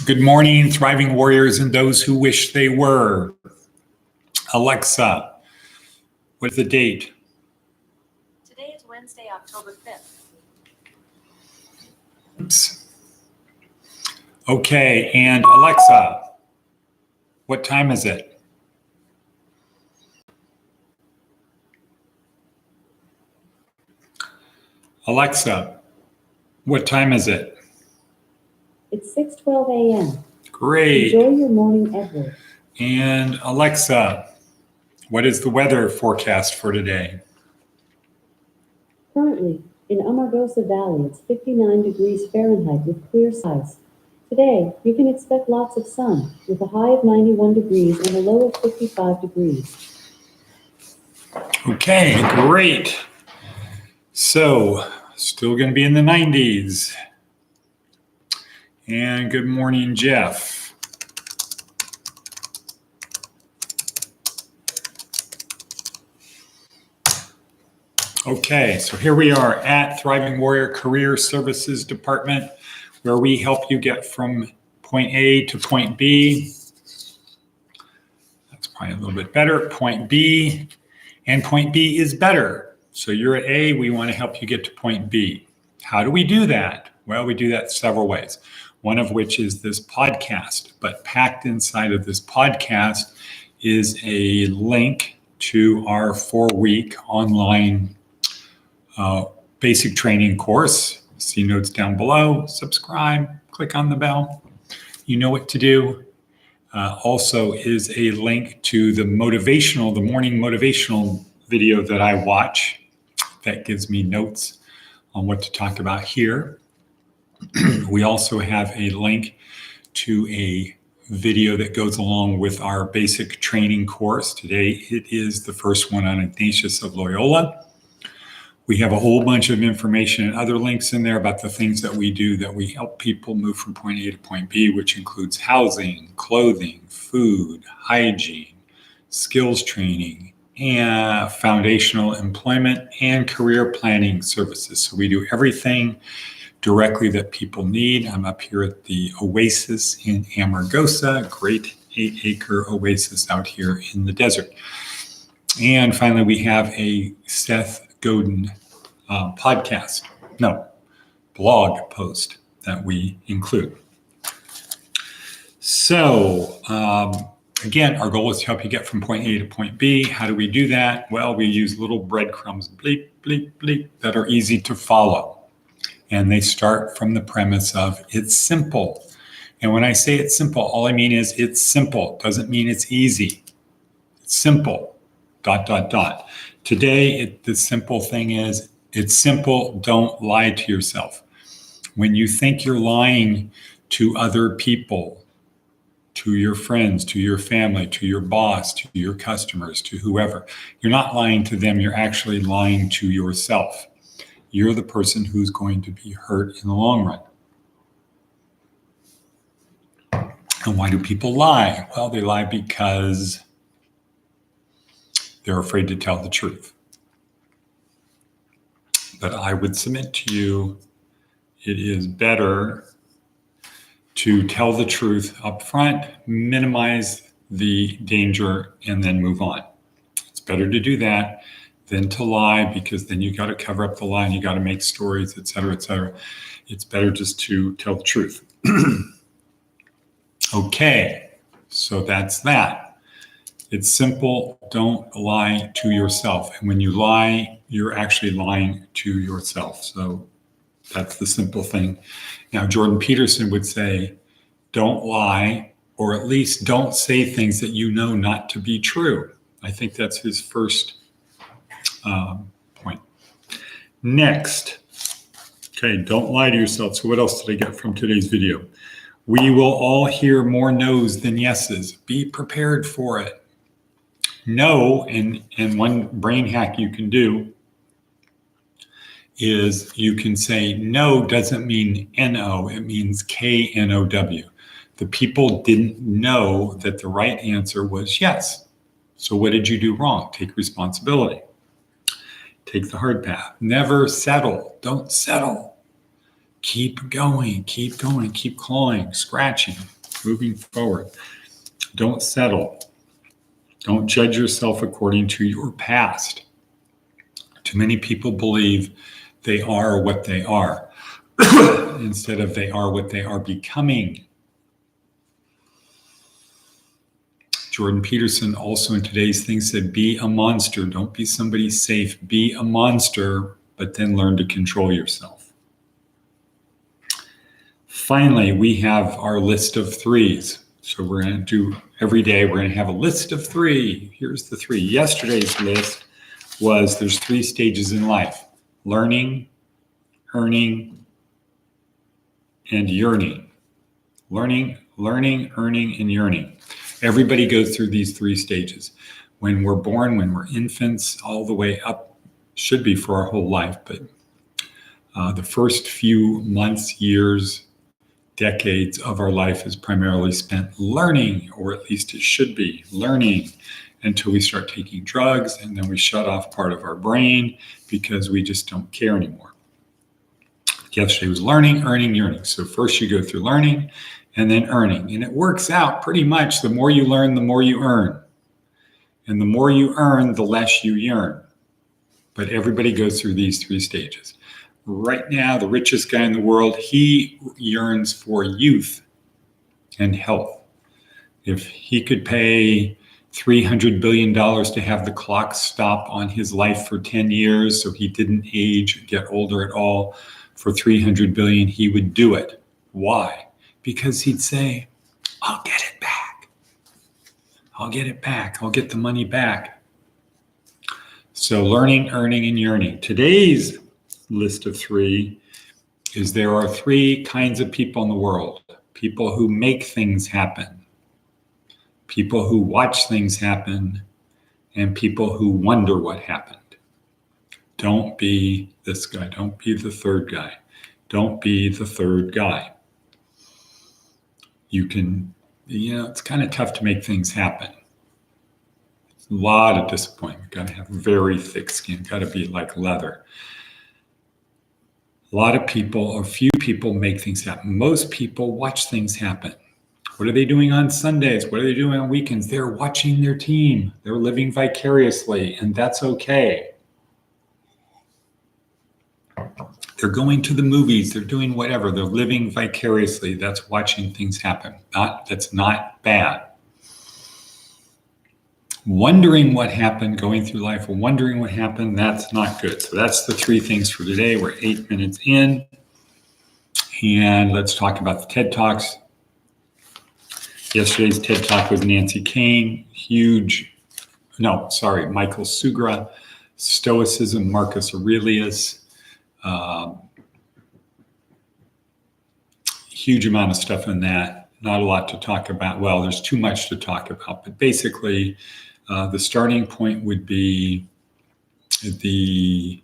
Good morning, thriving warriors and those who wish they were. Alexa, what's the date? Today is Wednesday, October 5th. Oops. Okay, and Alexa, what time is it? Alexa, what time is it? It's 6:12 a.m. Great. Enjoy your morning, Edward. And Alexa, what is the weather forecast for today? Currently, in Amargosa Valley, it's 59 degrees Fahrenheit with clear skies. Today, you can expect lots of sun with a high of 91 degrees and a low of 55 degrees. Okay, great. So, still going to be in the 90s. And good morning, Jeff. Okay, so here we are at Thriving Warrior Career Services Department, where we help you get from point A to point B. That's probably a little bit better. Point B, and point B is better. So you're at A, we want to help you get to point B. How do we do that? Well, we do that several ways. One of which is this podcast, but packed inside of this podcast is a link to our 4-week online basic training course. See notes down below, subscribe, click on the bell. You know what to do. Also is a link to the morning motivational video that I watch that gives me notes on what to talk about here. We also have a link to a video that goes along with our basic training course. Today, it is the first one on Ignatius of Loyola. We have a whole bunch of information and other links in there about the things that we do that we help people move from point A to point B, which includes housing, clothing, food, hygiene, skills training, and foundational employment and career planning services. So we do everything directly that people need. I'm up here at the Oasis in Amargosa, great 8-acre oasis out here in the desert. And finally, we have a Seth Godin blog post that we include. So again, our goal is to help you get from point A to point B. How do we do that? Well, we use little breadcrumbs, bleep, bleep, bleep, that are easy to follow. And they start from the premise of it's simple. And when I say it's simple, all I mean is it's simple. Doesn't mean it's easy. It's simple, ... Today, the simple thing is, it's simple, don't lie to yourself. When you think you're lying to other people, to your friends, to your family, to your boss, to your customers, to whoever, you're not lying to them, you're actually lying to yourself. You're the person who's going to be hurt in the long run. And why do people lie? Well, they lie because they're afraid to tell the truth. But I would submit to you, it is better to tell the truth up front, minimize the danger, and then move on. It's better to do that than to lie, because then you got to cover up the lie and you got to make stories, et cetera, et cetera. It's better just to tell the truth. Okay, so that's that. It's simple. Don't lie to yourself. And when you lie, you're actually lying to yourself. So that's the simple thing. Now, Jordan Peterson would say, don't lie, or at least don't say things that you know not to be true. I think that's his first point. Next, okay, don't lie to yourself. So what else did I get from today's video? We will all hear more no's than yeses. Be prepared for it. No, and one brain hack you can do is you can say no doesn't mean N-O, it means K-N-O-W. The people didn't know that the right answer was yes. So what did you do wrong? Take responsibility. Take the hard path. Never settle. Don't settle. Keep going, keep clawing, scratching, moving forward. Don't settle. Don't judge yourself according to your past. Too many people believe they are what they are instead of they are what they are becoming. Jordan Peterson also in today's thing said, be a monster. Don't be somebody safe. Be a monster, but then learn to control yourself. Finally, we have our list of threes. So we're going to do every day, we're going to have a list of three. Here's the three. Yesterday's list was there's 3 stages in life: learning, earning, and yearning. Learning, earning, and yearning. Everybody goes through these 3 stages. When we're born, when we're infants, all the way up, should be for our whole life, but the first few months, years, decades of our life is primarily spent learning, or at least it should be learning, until we start taking drugs, and then we shut off part of our brain because we just don't care anymore. Yesterday was learning, earning, yearning. So first you go through learning and then earning. And it works out pretty much the more you learn, the more you earn. And the more you earn, the less you yearn. But everybody goes through these 3 stages. Right now, the richest guy in the world, he yearns for youth and health. If he could pay $300 billion to have the clock stop on his life for 10 years so he didn't age, get older at all, for $300 billion, he would do it. Why? Because he'd say, I'll get it back. I'll get it back. I'll get the money back. So learning, earning, and yearning. Today's list of 3 is there are 3 kinds of people in the world. People who make things happen, people who watch things happen, and people who wonder what happened. Don't be this guy. Don't be the third guy. Don't be the third guy. You can, it's kind of tough to make things happen. It's a lot of disappointment. Got to have very thick skin. Got to be like leather. A lot of people, or few people, make things happen. Most people watch things happen. What are they doing on Sundays? What are they doing on weekends? They're watching their team. They're living vicariously, and that's okay. They're going to the movies. They're doing whatever. They're living vicariously. That's watching things happen. That's not bad. Wondering what happened, going through life, or wondering what happened, that's not good. So that's the 3 things for today. We're 8 minutes in. And let's talk about the TED Talks. Yesterday's TED Talk was Nancy Kane. Michael Sugra, Stoicism, Marcus Aurelius. Huge amount of stuff in that. Not a lot to talk about. Well, there's too much to talk about, but basically the starting point would be the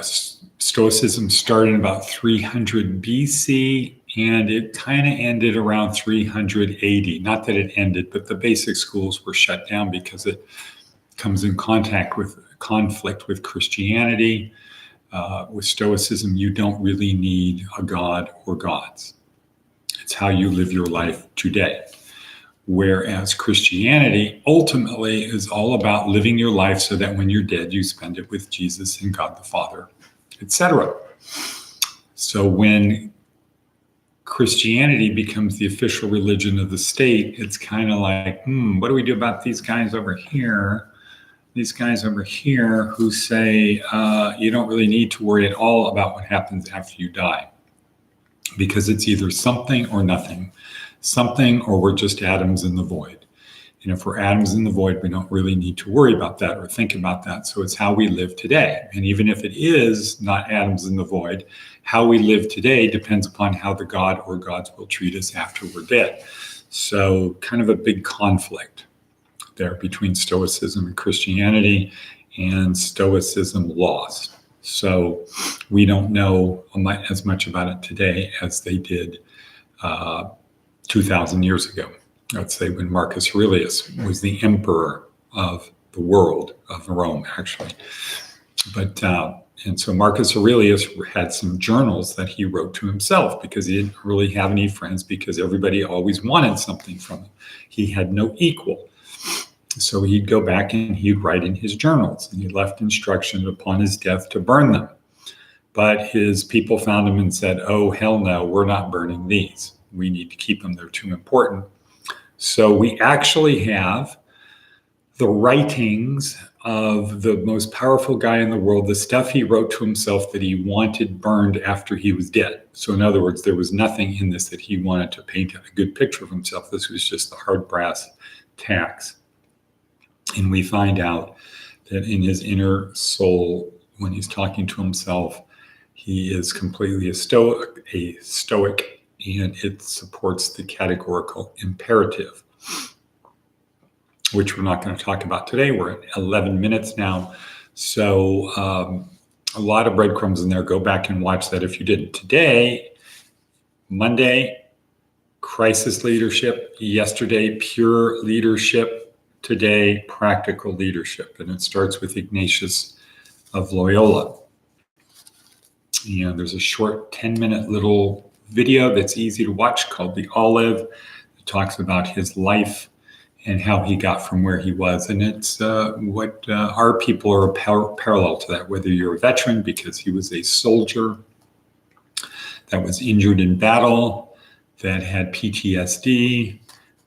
Stoicism started in about 300 BC, and it kind of ended around 380. Not that it ended, but the basic schools were shut down because it comes in conflict with Christianity. With Stoicism, you don't really need a god or gods. It's how you live your life today. Whereas Christianity ultimately is all about living your life so that when you're dead, you spend it with Jesus and God the Father, etc. So when Christianity becomes the official religion of the state, it's kind of like, what do we do about these guys over here? These guys over here who say you don't really need to worry at all about what happens after you die, because it's either something or nothing, something or we're just atoms in the void. And if we're atoms in the void, we don't really need to worry about that or think about that. So it's how we live today. And even if it is not atoms in the void, how we live today depends upon how the god or gods will treat us after we're dead. So kind of a big conflict there between Stoicism and Christianity, and Stoicism lost. So we don't know as much about it today as they did 2,000 years ago. Let's say when Marcus Aurelius was the emperor of the world, of Rome, actually. But And so Marcus Aurelius had some journals that he wrote to himself because he didn't really have any friends because everybody always wanted something from him. He had no equal. So he'd go back and he'd write in his journals, and he left instructions upon his death to burn them. But his people found him and said, oh, hell no, we're not burning these. We need to keep them. They're too important. So we actually have the writings of the most powerful guy in the world, the stuff he wrote to himself that he wanted burned after he was dead. So in other words, there was nothing in this that he wanted to paint a good picture of himself. This was just the hard brass tacks. And we find out that in his inner soul, when he's talking to himself, he is completely a stoic, and it supports the categorical imperative, which we're not going to talk about today. We're at 11 minutes now. So a lot of breadcrumbs in there. Go back and watch that if you didn't. Today, Monday, crisis leadership. Yesterday, pure leadership. Today, practical leadership. And it starts with Ignatius of Loyola. And there's a short 10-minute little video that's easy to watch called The Olive. It talks about his life and how he got from where he was. And it's what our people are parallel to that, whether you're a veteran because he was a soldier that was injured in battle, that had PTSD,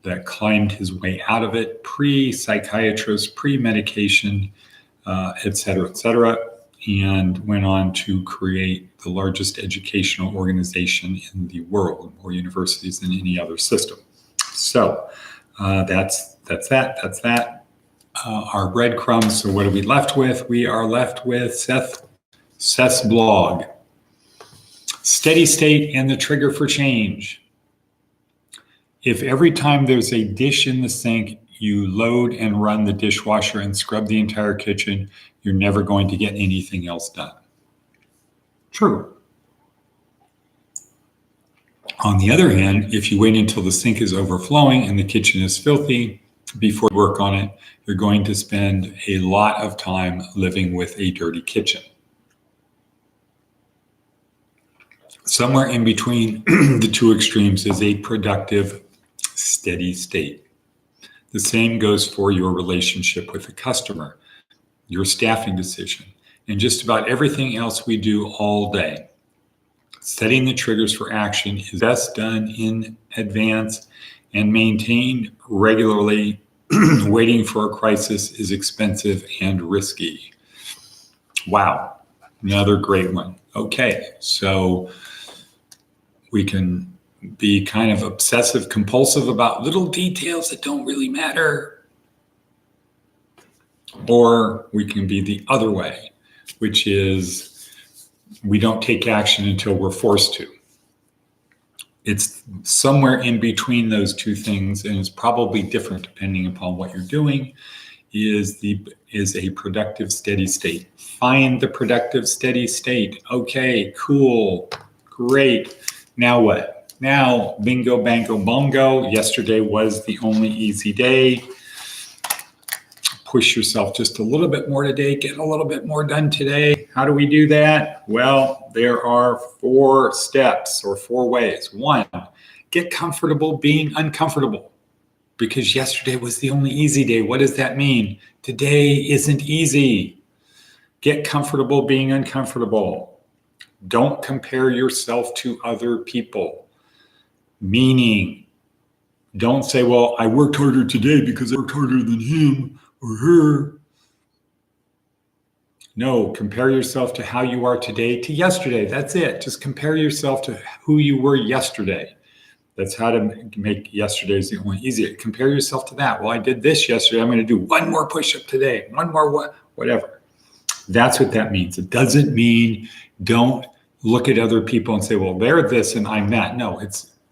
that climbed his way out of it, pre-psychiatrist, pre-medication, et cetera, and went on to create the largest educational organization in the world, more universities than any other system. So that's that. Our breadcrumbs. So what are we left with? We are left with Seth's blog. Steady state and the trigger for change. If every time there's a dish in the sink, you load and run the dishwasher and scrub the entire kitchen, you're never going to get anything else done. True. On the other hand, if you wait until the sink is overflowing and the kitchen is filthy before you work on it, you're going to spend a lot of time living with a dirty kitchen. Somewhere in between the two extremes is a productive, steady state. The same goes for your relationship with the customer, your staffing decision, and just about everything else we do all day. Setting the triggers for action is best done in advance and maintained regularly. Waiting for a crisis is expensive and risky. Wow, another great one. Okay, so we can be kind of obsessive compulsive about little details that don't really matter. Or we can be the other way, which is we don't take action until we're forced to. It's somewhere in between those two things, and it's probably different depending upon what you're doing, is a productive steady state. Find the productive steady state. Okay, cool, great. Now what? Now, bingo, bango, bongo. Yesterday was the only easy day. Push yourself just a little bit more today. Get a little bit more done today. How do we do that? Well, there are 4 steps or 4 ways. 1, get comfortable being uncomfortable because yesterday was the only easy day. What does that mean? Today isn't easy. Get comfortable being uncomfortable. Don't compare yourself to other people. Meaning, don't say, well, I worked harder today because I worked harder than him or her. No, compare yourself to how you are today to yesterday. That's it. Just compare yourself to who you were yesterday. That's how to make yesterday's the only easy. Compare yourself to that. Well, I did this yesterday. I'm going to do 1 more push-up today. 1 more whatever. That's what that means. It doesn't mean don't look at other people and say, well, they're this and I'm that. No,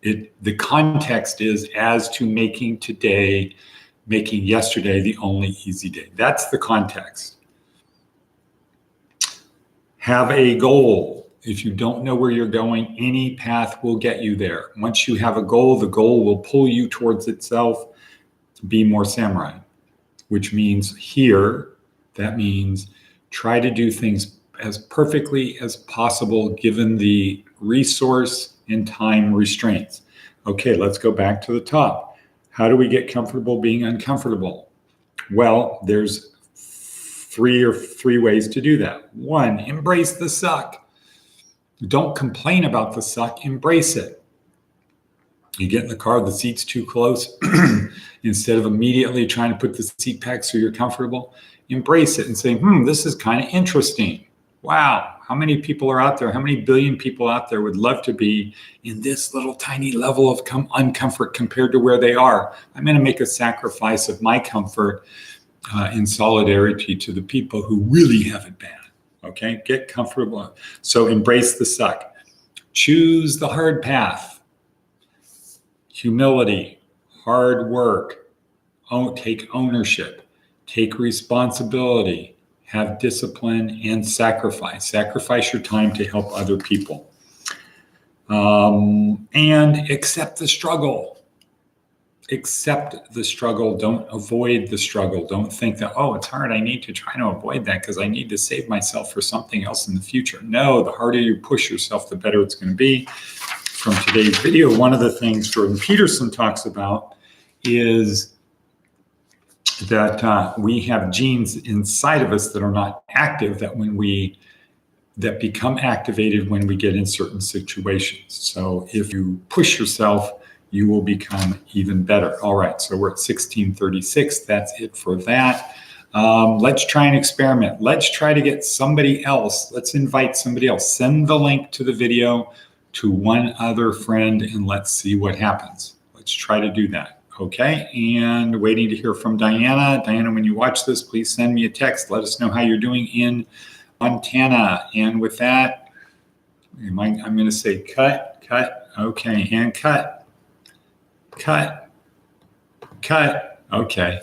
the context is as to making yesterday the only easy day. That's the context. Have a goal. If you don't know where you're going, any path will get you there. Once you have a goal, the goal will pull you towards itself. Be more samurai, which means that means try to do things as perfectly as possible given the resource and time restraints. Okay, let's go back to the top. How do we get comfortable being uncomfortable? Well, there's three ways to do that. One, embrace the suck. Don't complain about the suck, embrace it. You get in the car, the seat's too close. Instead of immediately trying to put the seat back so you're comfortable, embrace it and say, this is kind of interesting. Wow, how many people are out there? How many billion people out there would love to be in this little tiny level of uncomfort compared to where they are? I'm going to make a sacrifice of my comfort in solidarity to the people who really have it bad. Okay, get comfortable. So embrace the suck. Choose the hard path. Humility, hard work, take ownership, take responsibility, have discipline, and sacrifice. Sacrifice your time to help other people. And accept the struggle. Accept the struggle. Don't avoid the struggle. Don't think that, it's hard. I need to try to avoid that because I need to save myself for something else in the future. No, the harder you push yourself, the better it's going to be. From today's video, one of the things Jordan Peterson talks about is that we have genes inside of us that are not active, that become activated when we get in certain situations. So if you push yourself, you will become even better. All right, so we're at 1636. That's it for that. Let's try an experiment. Let's try to get somebody else. Let's invite somebody else. Send the link to the video to one other friend and let's see what happens. Let's try to do that. Okay, and waiting to hear from Diana. Diana, when you watch this, please send me a text. Let us know how you're doing in Montana. And with that, I'm going to say cut. Okay, and cut. Okay.